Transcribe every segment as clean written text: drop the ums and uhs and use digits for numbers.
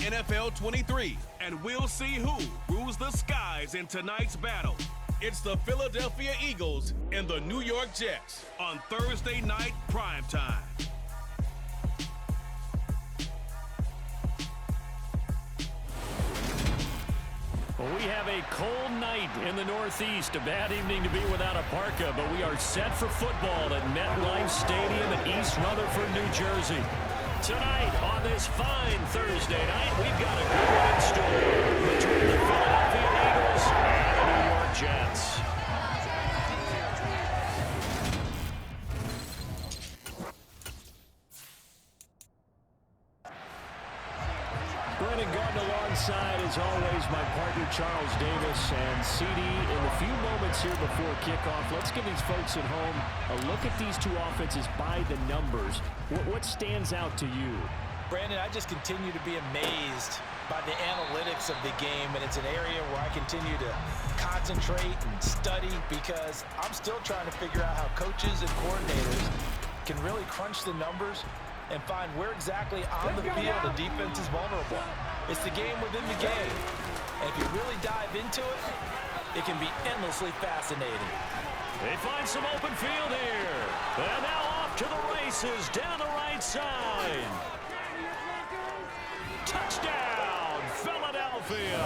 NFL 23, and we'll see who rules the skies in tonight's battle. It's the Philadelphia Eagles and the New York Jets on Thursday night primetime. Well, we have a cold night in the Northeast. A bad evening to be without a parka, but we are set for football at MetLife Stadium in East Rutherford, New Jersey. Tonight, on this fine Thursday night, we've got a good one in store between the Philadelphia Eagles and the New York Jets. Brennan Gordon alongside, as always, my partner Charles Davis. And CD, in the few moments here before kickoff, let's give these folks at home a look at these two offenses by the numbers. What stands out to you? Brandon, I just continue to be amazed by the analytics of the game, and it's an area where I continue to concentrate and study because I'm still trying to figure out how coaches and coordinators can really crunch the numbers and find where exactly on the field the defense is vulnerable. It's the game within the game. And if you really dive into it, it can be endlessly fascinating. They find some open field here. And now off to the races down the right side. Touchdown, Philadelphia.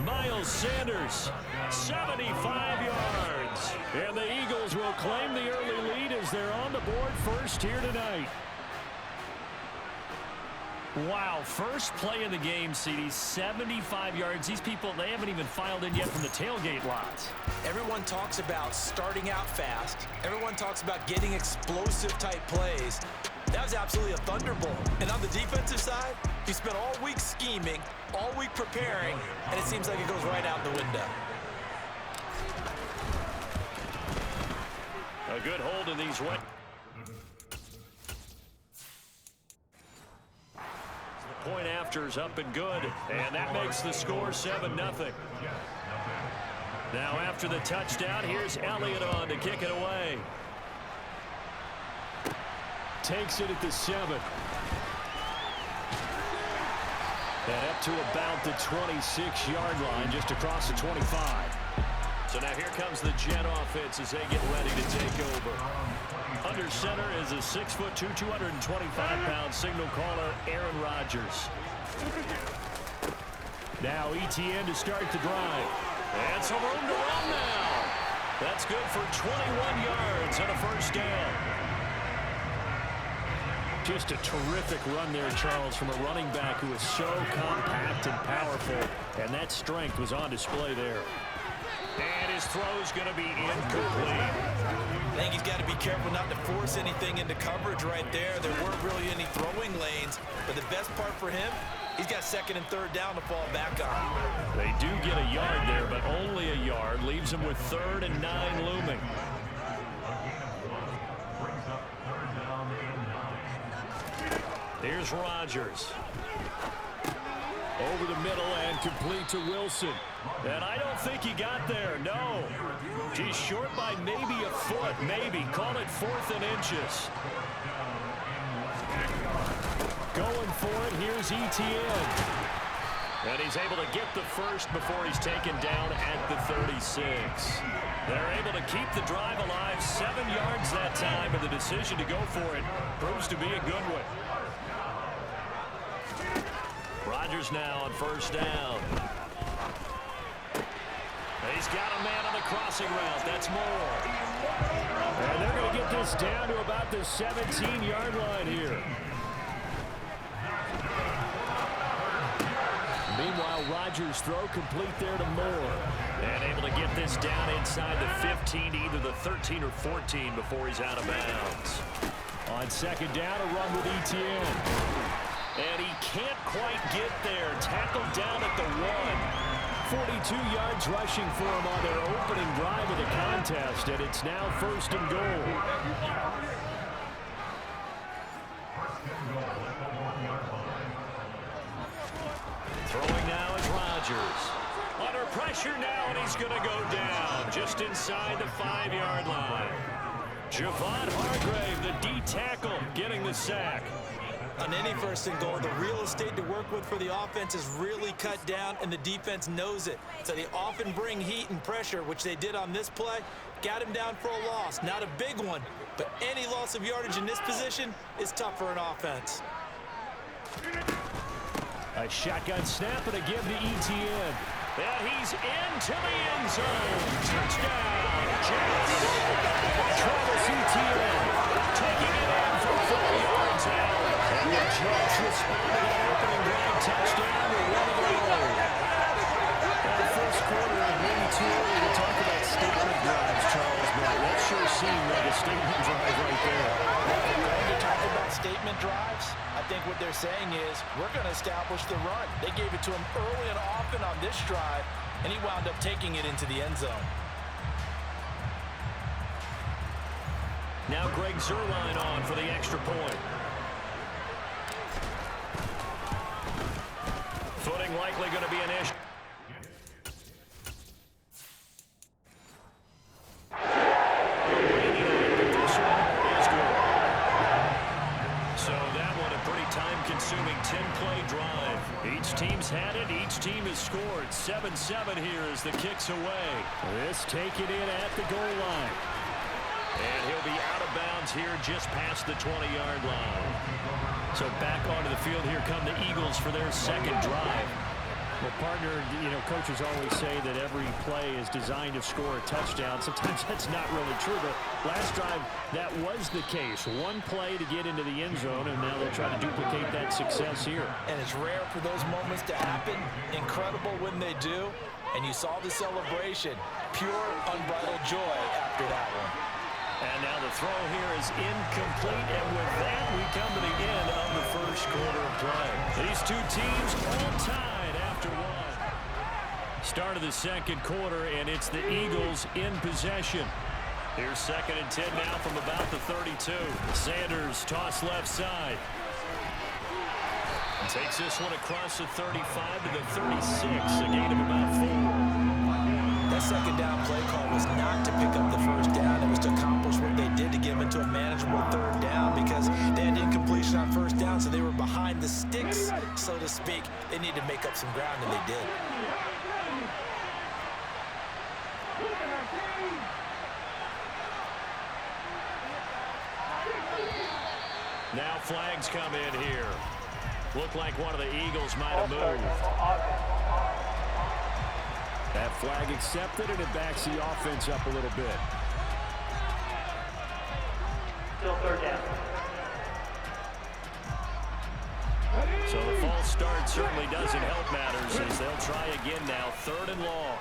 Miles Sanders, 75 yards. And the Eagles will claim the early lead as they're on the board first here tonight. Wow, first play of the game, CD, 75 yards. These people, they haven't even filed in yet from the tailgate lots. Everyone talks about starting out fast. Everyone talks about getting explosive-type plays. That was absolutely a thunderbolt. And on the defensive side, he spent all week scheming, all week preparing, and it seems like it goes right out the window. A good hold in these wet. Point after's up and good, and that makes the score 7-0. Now after the touchdown, here's Elliott on to kick it away. Takes it at the 7. And up to about the 26-yard line, just across the 25. So now here comes the Jet offense as they get ready to take over. Under center is a 6'2", 225-pound signal caller, Aaron Rodgers. Now ETN to start the drive. And some room to run now. That's good for 21 yards and a first down. Just a terrific run there, Charles, from a running back who is so compact and powerful. And that strength was on display there. And his throw's going to be incomplete. I think he's got to be careful not to force anything into coverage right there. There weren't really any throwing lanes, but the best part for him, he's got second and third down to fall back on. They do get a yard there, but only a yard. Leaves them with 3rd and 9 looming. Here's Rodgers. Over the middle and complete to Wilson. And I don't think he got there, no. He's short by maybe a foot, maybe. Call it 4th and inches. Going for it, here's ETN. And he's able to get the first before he's taken down at the 36. They're able to keep the drive alive, 7 yards that time, and the decision to go for it proves to be a good one. Rodgers now on first down. He's got a man on the crossing route. That's Moore. And they're going to get this down to about the 17-yard line here. Meanwhile, Rodgers' throw complete there to Moore. And able to get this down inside the 15 to either the 13 or 14 before he's out of bounds. On second down, a run with ETN. And he can't quite get there. Tackled down at the 1. 42 yards rushing for him on their opening drive of the contest, and it's now 1st and goal. Throwing now is Rodgers. Under pressure now, and he's going to go down just inside the 5-yard line. Javon Hargrave, the D tackle, getting the sack. On any first and goal, the real estate to work with for the offense is really cut down, and the defense knows it. So they often bring heat and pressure, which they did on this play. Got him down for a loss. Not a big one, but any loss of yardage in this position is tough for an offense. A shotgun snap and a give to Etienne. And he's into the end zone. Touchdown, Jets. Travis Etienne taking it in from 4 yards out. And the Jets respond to that opening drive touchdown with one of their own. The first quarter of maybe too early to talk about statement drives, Charles, but that sure seemed like a statement drive right there. When you talk about statement drives, I think what they're saying is we're going to establish the run. They gave it to him early and often on this drive, and he wound up taking it into the end zone. Now Greg Zuerlein on for the extra point. Footing likely going to be an issue. Time-consuming 10-play drive. Each team's had it. Each team has scored. 7-7 here as the kick's away. This taken in at the goal line. And he'll be out of bounds here just past the 20-yard line. So back onto the field here come the Eagles for their second drive. Well, partner, you know, coaches always say that every play is designed to score a touchdown. Sometimes that's not really true, but last drive, that was the case. One play to get into the end zone, and now they'll try to duplicate that success here. And it's rare for those moments to happen. Incredible when they do. And you saw the celebration. Pure, unbridled joy after that one. And now the throw here is incomplete, and with that, we come to the end of the first quarter of play. These two teams all tied after one. Start of the second quarter, and it's the Eagles in possession. Here's 2nd and 10 now from about the 32. Sanders toss left side. And takes this one across the 35 to the 36, a gain of about 4. That second down play call was not to pick up the first down. It was to accomplish what they did to get them into a manageable third down because they had incompletion on first down, so they were behind the sticks, so to speak. They needed to make up some ground, and they did. Now flags come in here. Looked like one of the Eagles might have moved. That flag accepted, and it backs the offense up a little bit. Still third down. So the false start certainly doesn't help matters as they'll try again now. 3rd and long.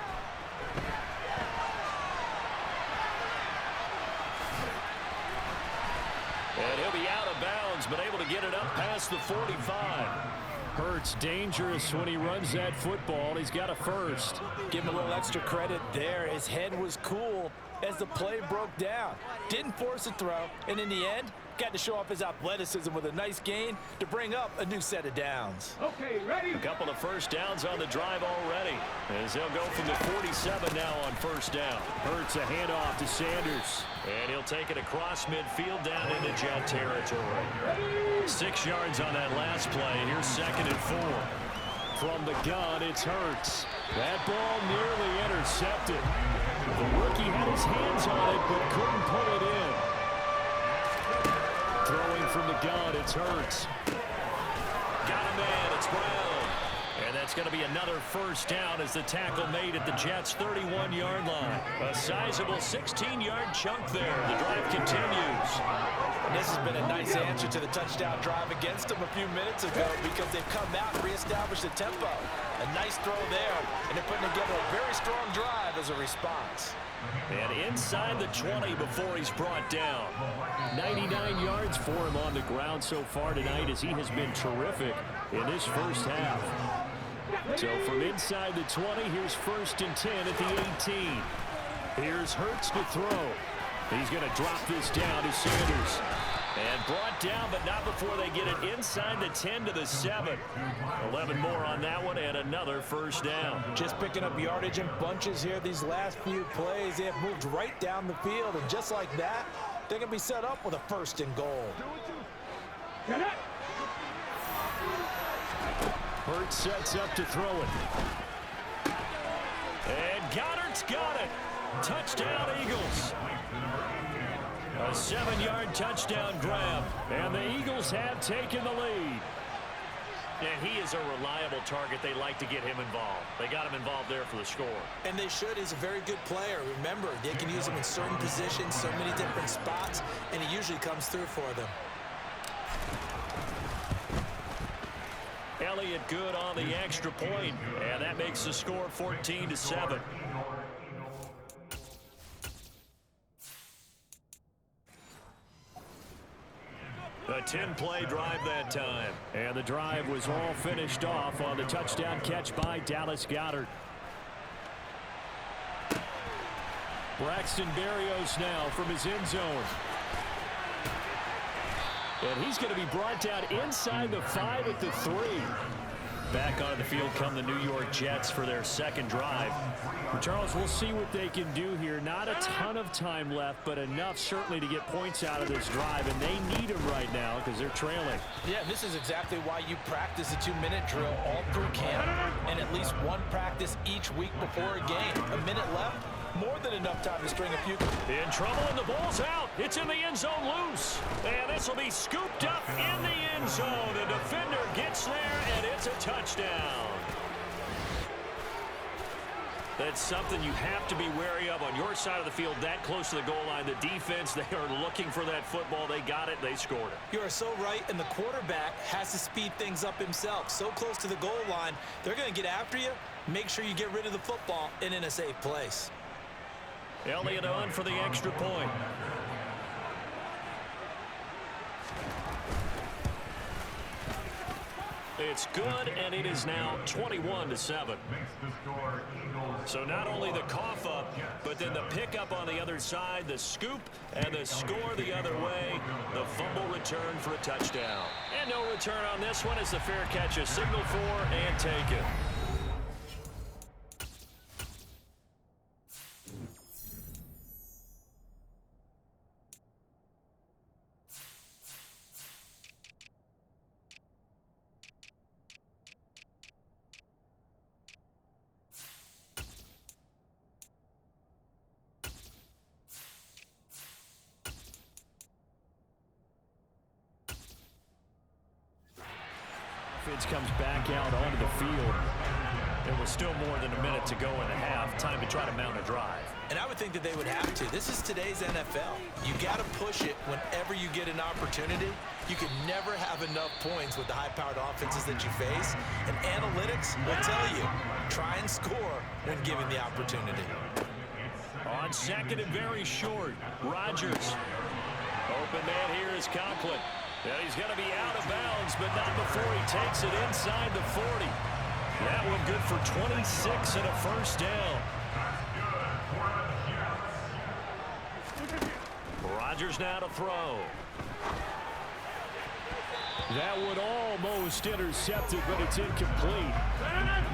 And he'll be out of bounds, but able to get it up past the 45. Hurts dangerous when he runs that football. He's got a first. Give him a little extra credit there. His head was cool as the play broke down. Didn't force a throw, and in the end, got to show off his athleticism with a nice gain to bring up a new set of downs. Okay, ready? A couple of first downs on the drive already as they'll go from the 47 now on first down. Hurts a handoff to Sanders. And he'll take it across midfield down into Jet territory. 6 yards on that last play. Here's 2nd and 4. From the gun, it's Hurts. That ball nearly intercepted. The rookie had his hands on it but couldn't pull it in. Throwing from the gun, it's Hurts. Got a man, it's Brown. And that's going to be another first down as the tackle made at the Jets' 31-yard line. A sizable 16-yard chunk there. The drive continues. And this has been a nice answer to the touchdown drive against them a few minutes ago because they've come out and reestablished the tempo. A nice throw there, and they're putting together a very strong drive as a response. And inside the 20 before he's brought down. 99 yards for him on the ground so far tonight as he has been terrific in this first half. So from inside the 20, here's 1st and 10 at the 18. Here's Hurts to throw. He's going to drop this down to Sanders. And brought down, but not before they get it inside the 10 to the 7. 11 more on that one, and another first down. Just picking up yardage in bunches here these last few plays. They have moved right down the field, and just like that, they're going to be set up with a 1st and goal. Herbert sets up to throw it. And Goddard's got it. Touchdown, Eagles. A 7-yard touchdown grab. And the Eagles have taken the lead. And he is a reliable target. They like to get him involved. They got him involved there for the score. And they should. He's a very good player. Remember, they can use him in certain positions, so many different spots, and he usually comes through for them. Elliott good on the extra point, and that makes the score 14-7. A 10-play drive that time. And the drive was all finished off on the touchdown catch by Dallas Goedert. Braxton Berrios now from his end zone. And he's going to be brought down inside the 5 at the 3. Back onto the field come the New York Jets for their second drive. Charles, we'll see what they can do here. Not a ton of time left, but enough certainly to get points out of this drive, and they need them right now because they're trailing. Yeah, this is exactly why you practice a 2-minute drill all through camp and at least one practice each week before a game. A minute left, more than enough time to string a few. In trouble, and the ball's out. It's in the end zone loose. And this will be scooped up in the end zone. The defender gets there, and it's a touchdown. That's something you have to be wary of on your side of the field, that close to the goal line. The defense, they are looking for that football. They got it. They scored it. You are so right, and the quarterback has to speed things up himself. So close to the goal line, they're going to get after you. Make sure you get rid of the football and in a safe place. Elliott on for the extra point. It's good, and it is now 21-7. So not only the cough up, but then the pickup on the other side, the scoop, and the score the other way. The fumble return for a touchdown. And no return on this one as the fair catch is signaled for and taken. Offense comes back out onto the field. There was still more than a minute to go in the half. Time to try to mount a drive. And I would think that they would have to. This is today's NFL. You got to push it whenever you get an opportunity. You can never have enough points with the high-powered offenses that you face. And analytics will tell you, try and score when given the opportunity. On second and very short, Rodgers. Open man here is Conklin. And he's going to be out of bounds, but not before he takes it inside the 40. That one good for 26 and a first down. Rodgers now to throw. That one almost intercepted, but it's incomplete.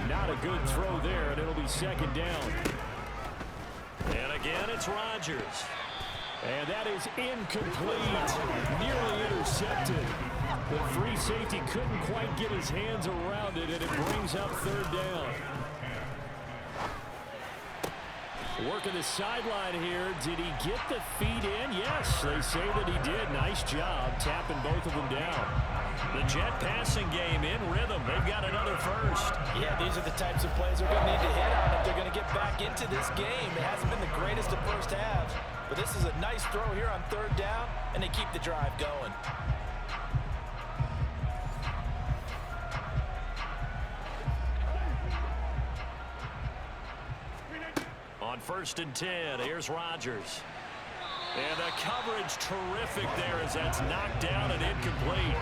Not a good throw there, and it'll be second down. And again, it's Rodgers. And that is incomplete. Nearly intercepted. The free safety couldn't quite get his hands around it, and it brings up third down. Working the sideline here. Did he get the feet in? Yes, they say that he did. Nice job tapping both of them down. The Jet passing game in rhythm. They've got another first. Yeah, these are the types of plays they're going to need to hit on if they're going to get back into this game. It hasn't been the greatest of first halves, but this is a nice throw here on third down, and they keep the drive going. On 1st and 10, here's Rodgers. And the coverage terrific there as that's knocked down and incomplete.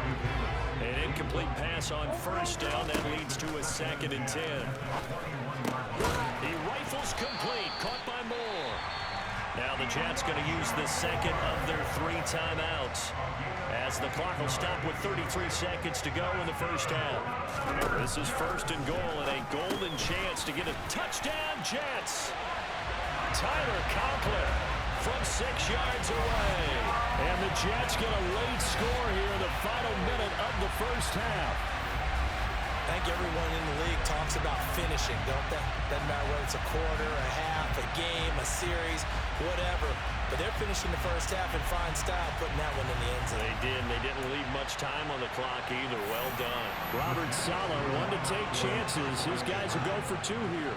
An incomplete pass on first down. That leads to a 2nd and 10. He rifles complete. Caught by Moore. Now the Jets going to use the second of their 3 timeouts as the clock will stop with 33 seconds to go in the first half. This is 1st and goal and a golden chance to get a touchdown, Jets. Tyler Conklin from 6 yards away. And the Jets get a late score here in the final minute of the first half. I think everyone in the league talks about finishing, don't they? Doesn't matter whether it's a quarter, a half, a game, a series, whatever. But they're finishing the first half in fine style, putting that one in the end zone. They did, and they didn't leave much time on the clock either. Well done. Robert Saleh, one to take chances. His guys will go for two here.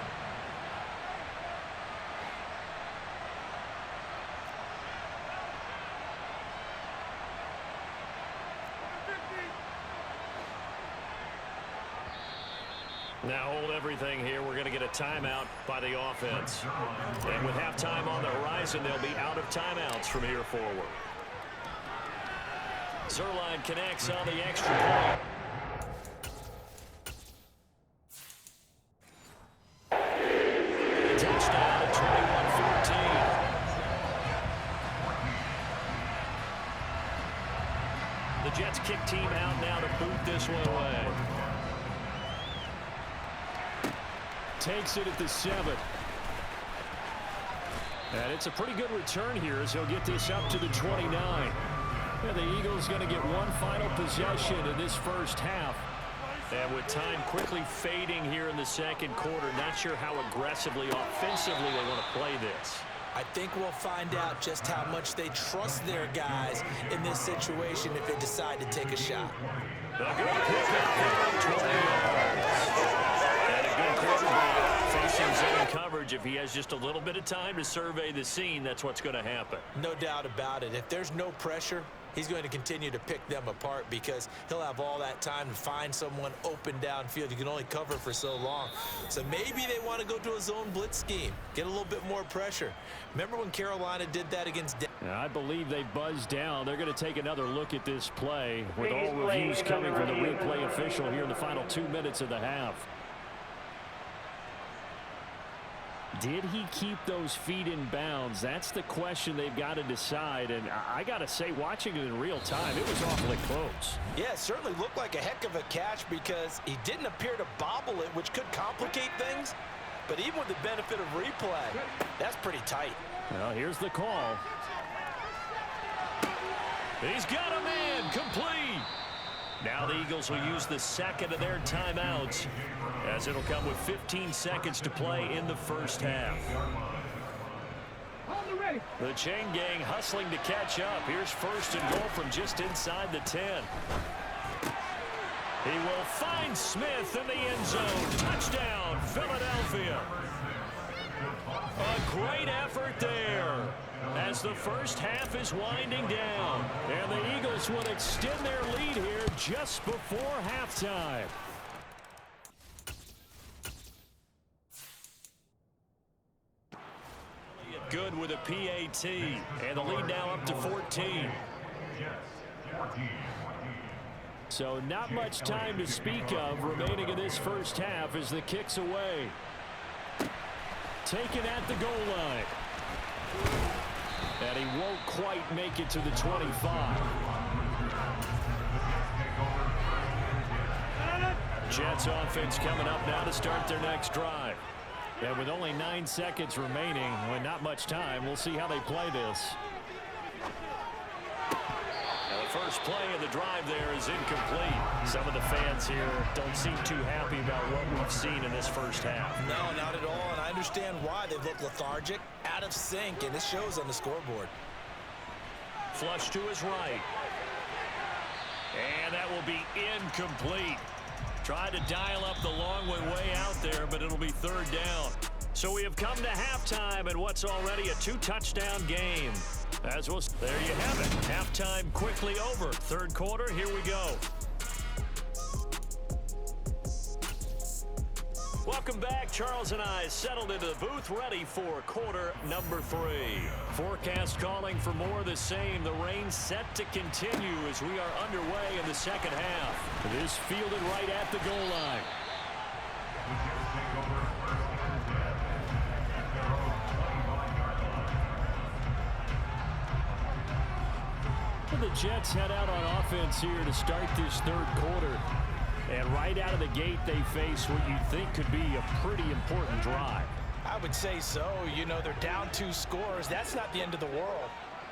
Now hold everything here. We're going to get a timeout by the offense. And with halftime on the horizon, they'll be out of timeouts from here forward. Zuerlein connects on the extra point. Touchdown, 21-14. The Jets kick team out now to boot this one away. Takes it at the 7. And it's a pretty good return here as he'll get this up to the 29. And the Eagles going to get one final possession in this first half. And with time quickly fading here in the second quarter, not sure how aggressively, offensively they want to play this. I think we'll find out just how much they trust their guys in this situation if they decide to take a shot. A good pick up there, 20 yards. And a good quarterback facing zone coverage. If he has just a little bit of time to survey the scene, that's what's going to happen. No doubt about it. If there's no pressure, he's going to continue to pick them apart because he'll have all that time to find someone open downfield. You can only cover for so long. So maybe they want to go to a zone blitz scheme, get a little bit more pressure. Remember when Carolina did that against Denver? I believe they buzzed down. They're going to take another look at this play with all reviews coming from the replay official here in the final 2 minutes of the half. Did he keep those feet in bounds? That's the question they've got to decide. And I got to say, watching it in real time, it was awfully close. Yeah, it certainly looked like a heck of a catch because he didn't appear to bobble it, which could complicate things. But even with the benefit of replay, that's pretty tight. Well, here's the call. He's got a man complete. Now the Eagles will use the second of their timeouts as it'll come with 15 seconds to play in the first half. The chain gang hustling to catch up. Here's first and goal from just inside the 10. He will find Smith in the end zone. Touchdown, Philadelphia. A great effort there as the first half is winding down. And the Eagles will extend their lead here just before halftime. Good with a PAT. And the lead now up to 14. So not much time to speak of remaining in this first half as the kick's away. Taken at the goal line. And he won't quite make it to the 25. Jets offense coming up now to start their next drive. And with only 9 seconds remaining, with not much time, we'll see how they play this. Now the first play of the drive there is incomplete. Some of the fans here don't seem too happy about what we've seen in this first half. No, not at all, and I understand why. They look lethargic, out of sync, and it shows on the scoreboard. Flush to his right. And that will be incomplete. Tried to dial up the long way out there, but it'll be third down. So we have come to halftime in what's already a 2-touchdown game. There you have it. Halftime quickly over. Third quarter, here we go. Welcome back. Charles and I settled into the booth ready for quarter number 3. Forecast calling for more of the same. The rain set to continue as we are underway in the second half. This fielded right at the goal line. The Jets head out on offense here to start this third quarter. And right out of the gate, they face what you think could be a pretty important drive. I would say so. You know, they're down 2 scores. That's not the end of the world.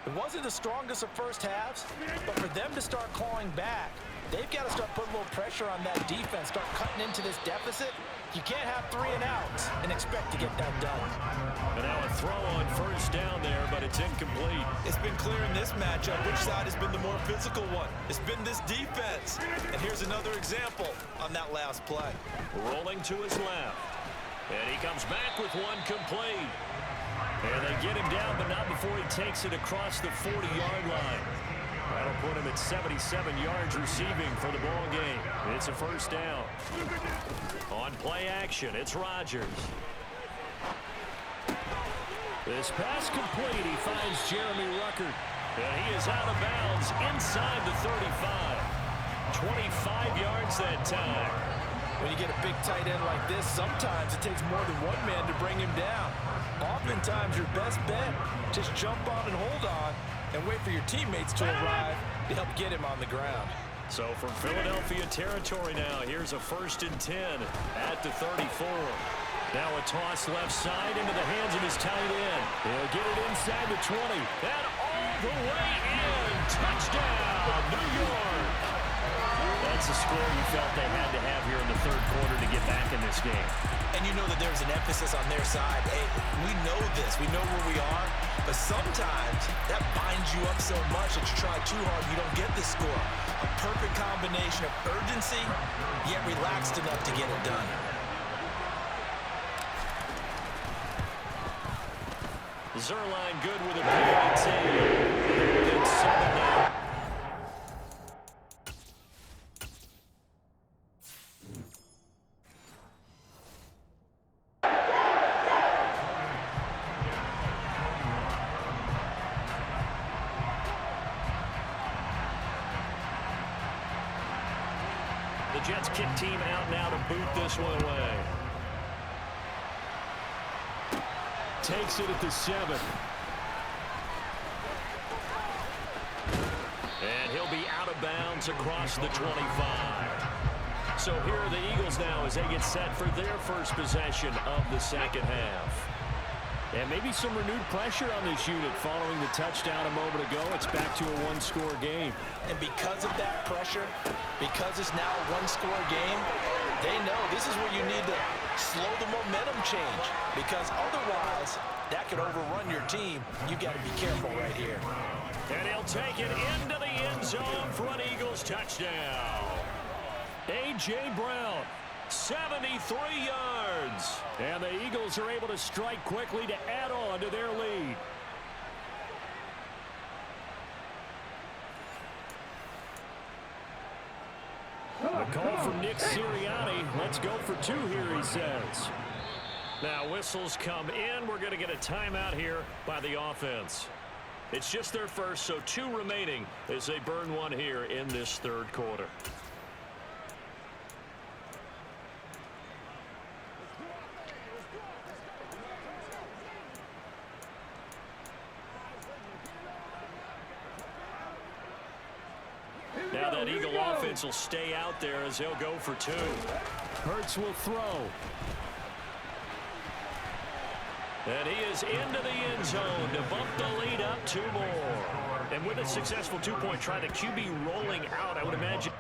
It wasn't the strongest of first halves, but for them to start clawing back, they've got to start putting a little pressure on that defense, start cutting into this deficit. You can't have 3 and outs and expect to get that done. And now a throw on first down there, but it's incomplete. It's been clear in this matchup which side has been the more physical one. It's been this defense. And here's another example on that last play. Rolling to his left. And he comes back with one complete. And they get him down, but not before he takes it across the 40-yard line. That'll put him at 77 yards receiving for the ball game. It's a first down. On play action, it's Rodgers. This pass complete. He finds Jeremy Ruckert. And he is out of bounds inside the 35. 25 yards that time. When you get a big tight end like this, sometimes it takes more than one man to bring him down. Oftentimes, your best bet, just jump on and hold on and wait for your teammates to arrive to help get him on the ground. So from Philadelphia territory now, here's a 1st and 10 at the 34. Now a toss left side into the hands of his tight end. He'll get it inside the 20. And all the way in. Touchdown, New York. That's a score you felt they had to have here in the 3rd quarter to get back in this game. And you know that there's an emphasis on their side. Hey, we know this. We know where we are. But sometimes that binds you up so much that you try too hard and you don't get the score. A perfect combination of urgency, yet relaxed enough to get it done. Zuerlein good with a PAT. And 7 now. The Jets kick team out now to boot this one away. Takes it at the 7. And he'll be out of bounds across the 25. So here are the Eagles now as they get set for their first possession of the 2nd half. And maybe some renewed pressure on this unit following the touchdown a moment ago. It's back to a 1-score game. And because of that pressure, because it's now a 1-score game, they know this is where you need to slow the momentum change. Because otherwise, that could overrun your team. You've got to be careful right here. And he'll take it into the end zone for an Eagles touchdown. A.J. Brown. 73 yards. And the Eagles are able to strike quickly to add on to their lead. The call from Nick Sirianni. Let's go for 2 here, he says. Now whistles come in. We're going to get a timeout here by the offense. It's just their first, so 2 remaining as they burn one here in this 3rd quarter. Now that Eagle offense will stay out there as they'll go for 2. Hurts will throw. And he is into the end zone to bump the lead up 2 more. And with a successful 2-point try, the QB rolling out, I would imagine.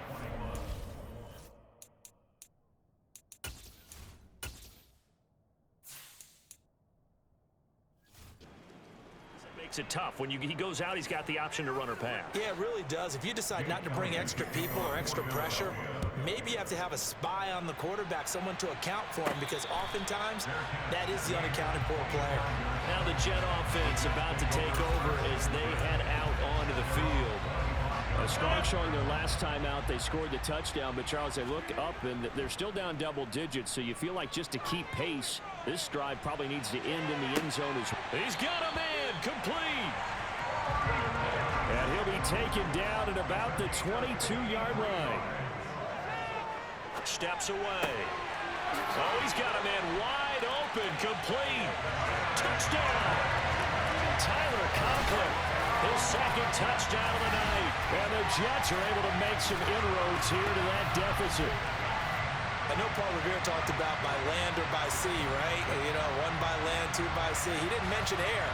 Makes it tough. When he goes out, he's got the option to run or pass. Yeah, it really does. If you decide not to bring extra people or extra pressure, maybe you have to have a spy on the quarterback, someone to account for him, because oftentimes that is the unaccounted for player. Now the Jet offense about to take over as they head out onto the field. A strong showing their last time out. They scored the touchdown, but Charles, they look up and they're still down double digits, so you feel like just to keep pace, this drive probably needs to end in the end zone as well. He's got a man complete. And he'll be taken down at about the 22-yard line. Steps away. Oh, he's got a man wide open, complete. Touchdown. Tyler Conklin, his 2nd touchdown of the night. And the Jets are able to make some inroads here to that deficit. I know Paul Revere talked about by land or by sea, right? You know, 1 by land, 2 by sea. He didn't mention air.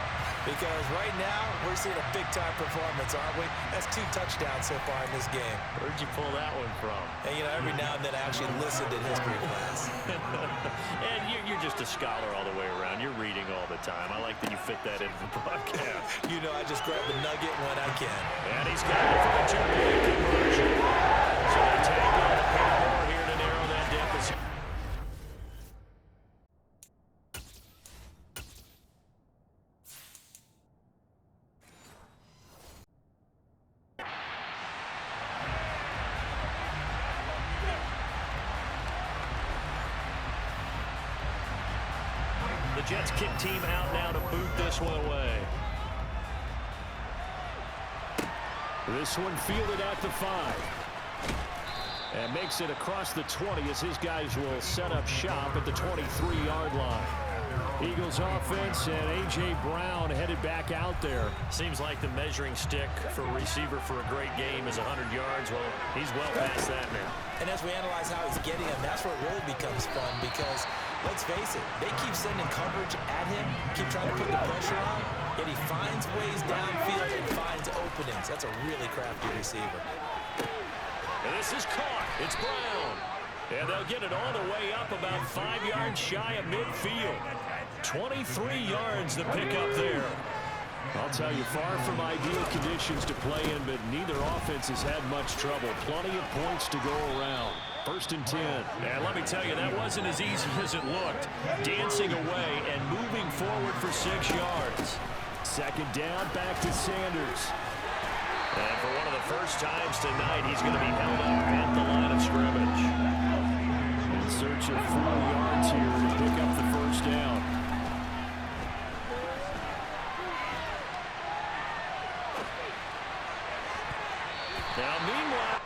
Because right now, we're seeing a big-time performance, aren't we? That's 2 touchdowns so far in this game. Where'd you pull that one from? And, you know, every now and then I actually listened in history class. And you're just a scholar all the way around. You're reading all the time. I like that you fit that into the broadcast. You know, I just grab the nugget when I can. And he's got it for the 2-point conversion. So they take on a pair more here to narrow that deficit. The Jets kick team out now to boot this one away. This one fielded at the 5. And makes it across the 20 as his guys will set up shop at the 23-yard line. Eagles offense and A.J. Brown headed back out there. Seems like the measuring stick for a receiver for a great game is 100 yards. Well, he's well past that now. And as we analyze how he's getting them, that's where it really becomes fun because, let's face it, they keep sending coverage at him, keep trying to put the pressure on, yet he finds ways downfield and finds openings. That's a really crafty receiver. And this is caught. It's Brown. And they'll get it all the way up about 5 yards shy of midfield. 23 yards the pickup there. I'll tell you, far from ideal conditions to play in, but neither offense has had much trouble. Plenty of points to go around. 1st and 10. And let me tell you, that wasn't as easy as it looked. Dancing away and moving forward for 6 yards. 2nd down, back to Sanders. And for one of the first times tonight, he's going to be held up at the line of scrimmage. In search of 4 yards here to pick up the 1st down. Now, meanwhile,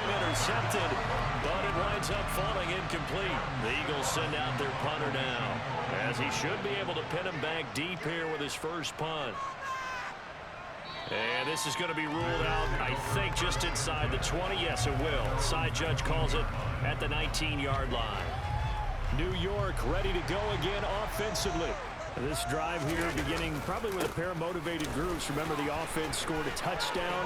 intercepted, but it winds up falling incomplete. The Eagles send out their punter now, as he should be able to pin him back deep here with his first punt. And this is going to be ruled out, I think, just inside the 20. Yes, it will. Side judge calls it at the 19-yard line. New York ready to go again offensively. This drive here beginning probably with a pair of motivated groups. Remember, the offense scored a touchdown.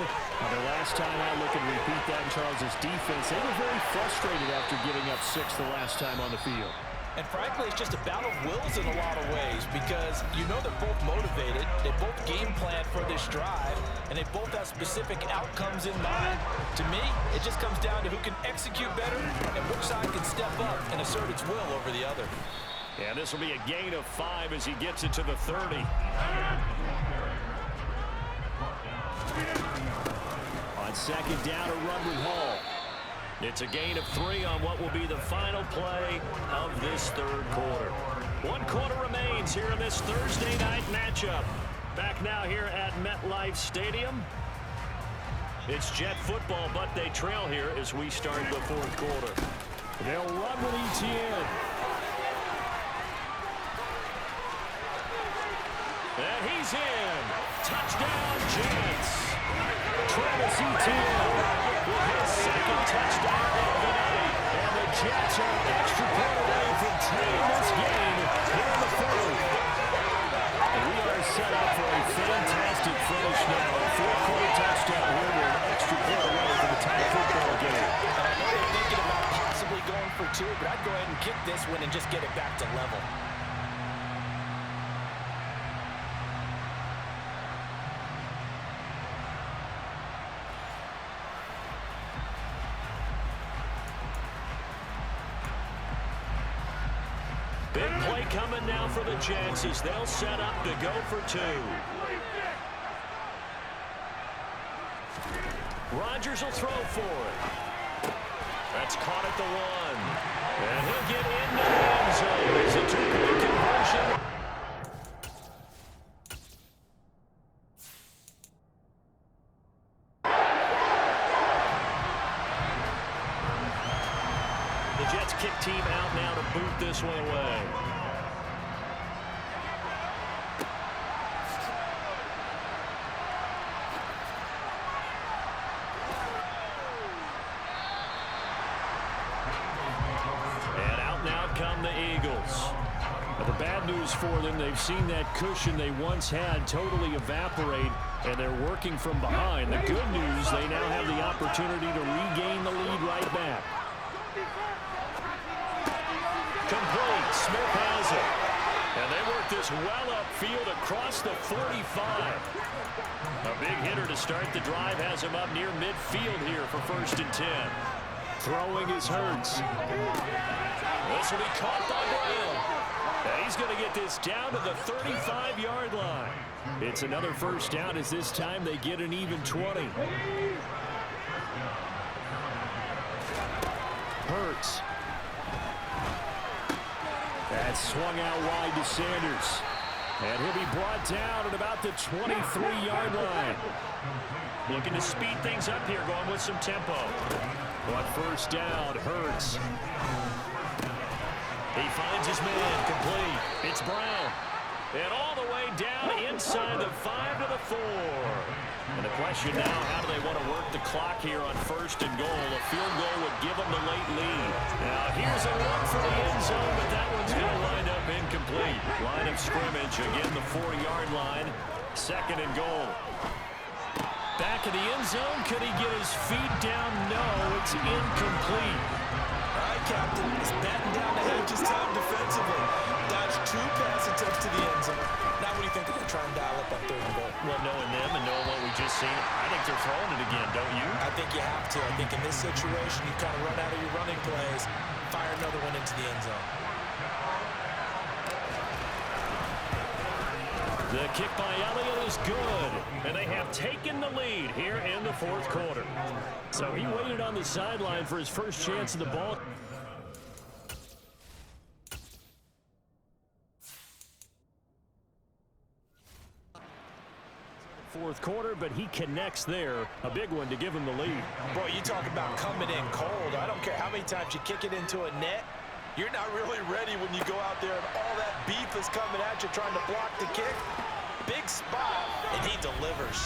The last time I look and repeat that in Charles's defense, they were very frustrated after giving up 6 the last time on the field. And frankly, it's just a battle of wills in a lot of ways because you know they're both motivated, they both game plan for this drive, and they both have specific outcomes in mind. To me, it just comes down to who can execute better and which side can step up and assert its will over the other. And this will be a gain of 5 as he gets it to the 30. On 2nd down, a run with Hall. It's a gain of 3 on what will be the final play of this 3rd quarter. 1 quarter remains here in this Thursday night matchup. Back now here at MetLife Stadium. It's Jet football, but they trail here as we start the 4th quarter. They'll run with Etienne. And he's in. Touchdown, Jets. Travis Etienne with his 2nd touchdown of the night. And the Jets are an extra point away from tying this game here in the 4th. And we are set up for a fantastic finish now. A 4th-quarter touchdown here. We're an extra point away from a tie football game. And I know they're thinking about possibly going for 2, but I'd go ahead and kick this one and just get it back to level. Big play coming now for the Jets as they'll set up to go for 2. Rodgers will throw for it. That's caught at the 1. And he'll get into the end zone. It's a 2-point conversion. The Jets kick team out now to boot this one away. The bad news for them, they've seen that cushion they once had totally evaporate, and they're working from behind. The good news, they now have the opportunity to regain the lead right back. Complete. Smith has it. And they work this well upfield across the 45. A big hitter to start the drive has him up near midfield here for 1st and 10. Throwing is Hurts. This will be caught by Brown. And he's going to get this down to the 35-yard line. It's another 1st down as this time they get an even 20. Hurts. That's swung out wide to Sanders. And he'll be brought down at about the 23-yard line. Looking to speed things up here, going with some tempo. But 1st down, Hurts. He finds his man, complete. It's Brown. And all the way down inside the 5 to the 4. And the question now, how do they want to work the clock here on 1st and goal? A field goal would give them the late lead. Now here's a look for the end zone, but that one's going to wind up incomplete. Line of scrimmage, again the 4-yard line. 2nd and goal. Back of the end zone, could he get his feet down? No, it's incomplete. All right, Captain, he's batting down the hatches time defensively. Dodged 2 pass attempts to the end zone. Now what do you think they're going to try and dial up on 3rd and goal? Well, knowing them and knowing what we just seen, I think they're throwing it again, don't you? I think you have to. I think in this situation, you kind of run out of your running plays, fire another one into the end zone. The kick by Elliott is good, and they have taken the lead here in the 4th quarter. So he waited on the sideline for his first chance of the ball. Fourth quarter, but he connects there. A big one to give him the lead. Boy, you talk about coming in cold. I don't care how many times you kick it into a net. You're not really ready when you go out there and all that beef is coming at you trying to block the kick. Big spot, and he delivers.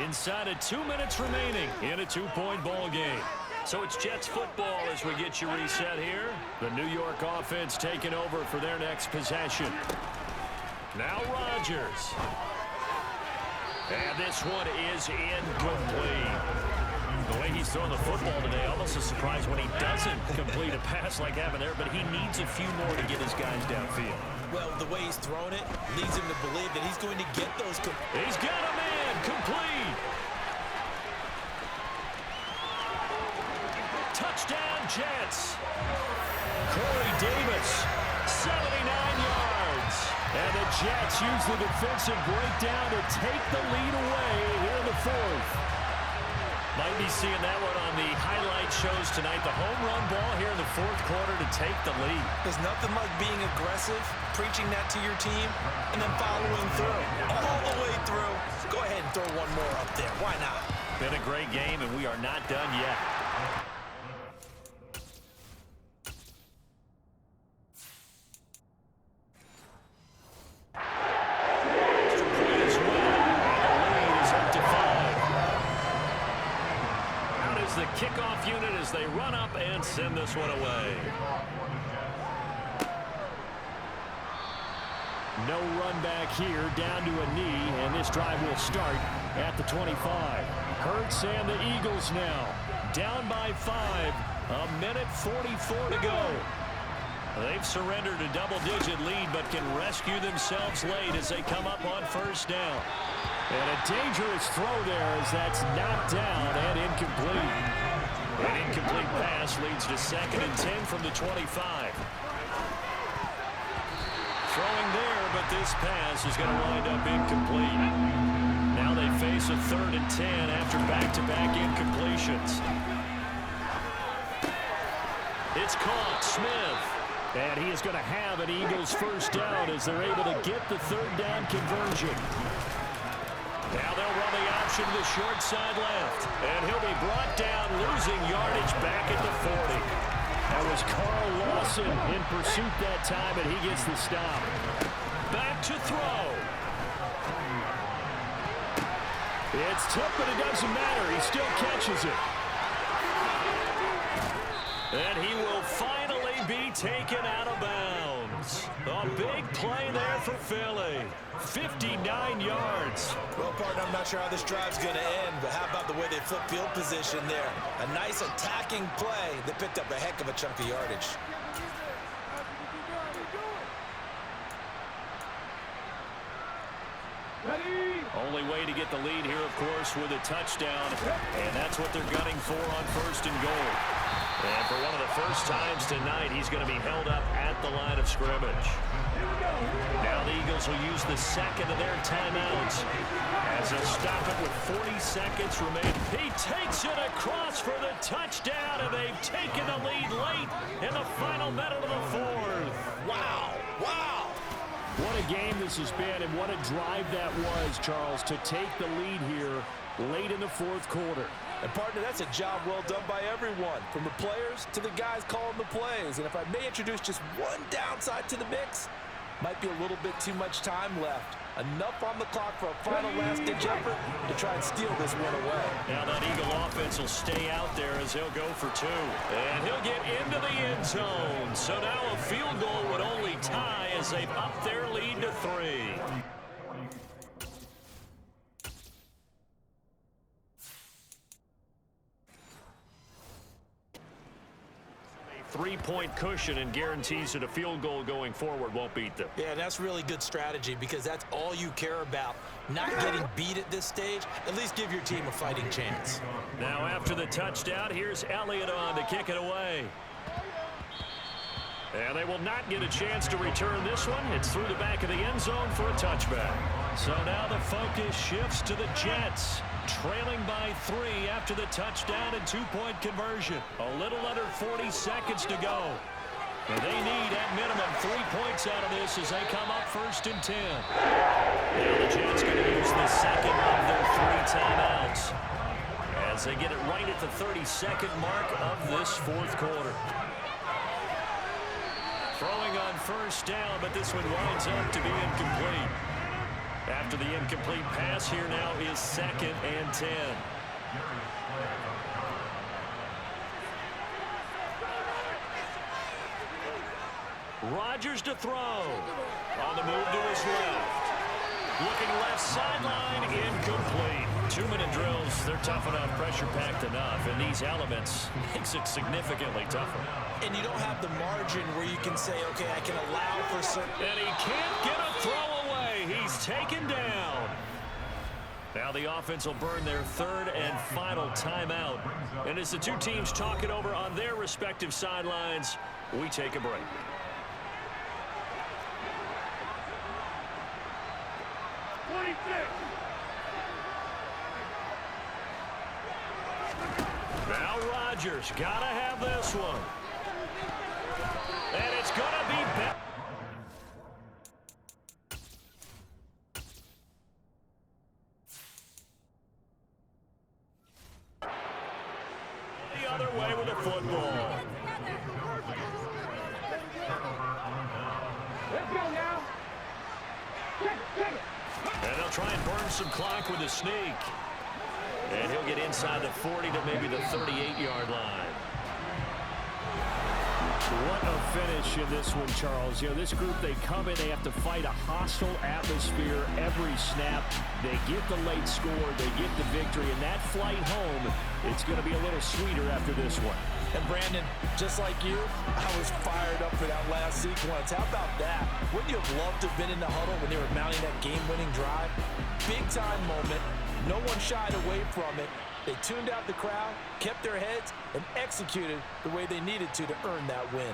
Inside of 2 minutes remaining in a 2-point ball game. So it's Jets football as we get you reset here. The New York offense taking over for their next possession. Now Rodgers. And this one is incomplete. The way he's throwing the football today, almost a surprise when he doesn't complete a pass like having there, but he needs a few more to get his guys downfield. Well, the way he's throwing it leads him to believe that he's going to get those. He's got a man, complete. Touchdown, Jets. Corey Davis, 79 yards. And the Jets use the defensive breakdown to take the lead away here in the 4th. Might be seeing that one on the highlight shows tonight. The home run ball here in the 4th quarter to take the lead. There's nothing like being aggressive, preaching that to your team, and then following through. All the way through. Go ahead and throw one more up there. Why not? Been a great game, and we are not done yet. The kickoff unit as they run up and send this one away. No run back here, down to a knee, and this drive will start at the 25. Hurts and the Eagles now down by 5. A minute 44 to go. They've surrendered a double-digit lead, but can rescue themselves late as they come up on 1st down. And a dangerous throw there as that's knocked down and incomplete. An incomplete pass leads to 2nd and 10 from the 25. Throwing there, but this pass is going to wind up incomplete. Now they face a 3rd and 10 after back-to-back incompletions. It's caught, Smith. And he is going to have an Eagles 1st down as they're able to get the 3rd down conversion. Now they'll run the option to the short side left. And he'll be brought down, losing yardage back at the 40. That was Carl Lawson in pursuit that time, and he gets the stop. Back to throw. It's tipped, but it doesn't matter. He still catches it. And he will finally be taken out of bounds. A big for Philly. 59 yards. Well, partner, I'm not sure how this drive's going to end, but how about the way they flip field position there? A nice attacking play that picked up a heck of a chunk of yardage. Only way to get the lead here, of course, with a touchdown. And that's what they're gunning for on 1st and goal. And for one of the first times tonight, he's going to be held up at the line of scrimmage. Now the Eagles will use the second of their timeouts as they'll stop it with 40 seconds remaining. He takes it across for the touchdown, and they've taken the lead late in the final minute of the fourth. Wow! Wow! What a game this has been, and what a drive that was, Charles, to take the lead here late in the fourth quarter. And, partner, that's a job well done by everyone, from the players to the guys calling the plays. And if I may introduce just one downside to the mix, might be a little bit too much time left. Enough on the clock for a final last-ditch effort to try and steal this one away. Now that Eagle offense will stay out there as he'll go for 2. And he'll get into the end zone. So now a field goal would only tie as they've upped their lead to 3. Three-point cushion and guarantees that a field goal going forward won't beat them. Yeah, that's really good strategy because that's all you care about. Not getting beat at this stage, at least give your team a fighting chance. Now after the touchdown, here's Elliott on to kick it away. And they will not get a chance to return this one. It's through the back of the end zone for a touchback. So now the focus shifts to the Jets, trailing by 3 after the touchdown and 2-point conversion. A little under 40 seconds to go. And they need, at minimum, 3 points out of this as they come up 1st and 10. Now the Jets going to use the second of their 3 timeouts as they get it right at the 32nd mark of this fourth quarter. Throwing on 1st down, but this one winds up to be incomplete. After the incomplete pass, here now is 2nd and 10. Rodgers to throw. On the move to his left. Looking left sideline, incomplete. 2-minute drills, they're tough enough, pressure-packed enough, and these elements makes it significantly tougher. And you don't have the margin where you can say, okay, I can allow for certain... And he can't get a throw away. He's taken down. Now the offense will burn their 3rd and final timeout. And as the two teams talk it over on their respective sidelines, we take a break. Now Rodgers gotta have this one. And it's gonna be back. The other way with the football. Let's go now. And they'll try and burn some clock with a sneak. And he'll get inside the 40 to maybe the 38-yard line. What a finish in this one, Charles. You know, this group, they come in, they have to fight a hostile atmosphere every snap. They get the late score, they get the victory, and that flight home, it's going to be a little sweeter after this one. And Brandon, just like you, I was fired up for that last sequence. How about that? Wouldn't you have loved to have been in the huddle when they were mounting that game-winning drive? Big-time moment. No one shied away from it. They tuned out the crowd, kept their heads, and executed the way they needed to earn that win.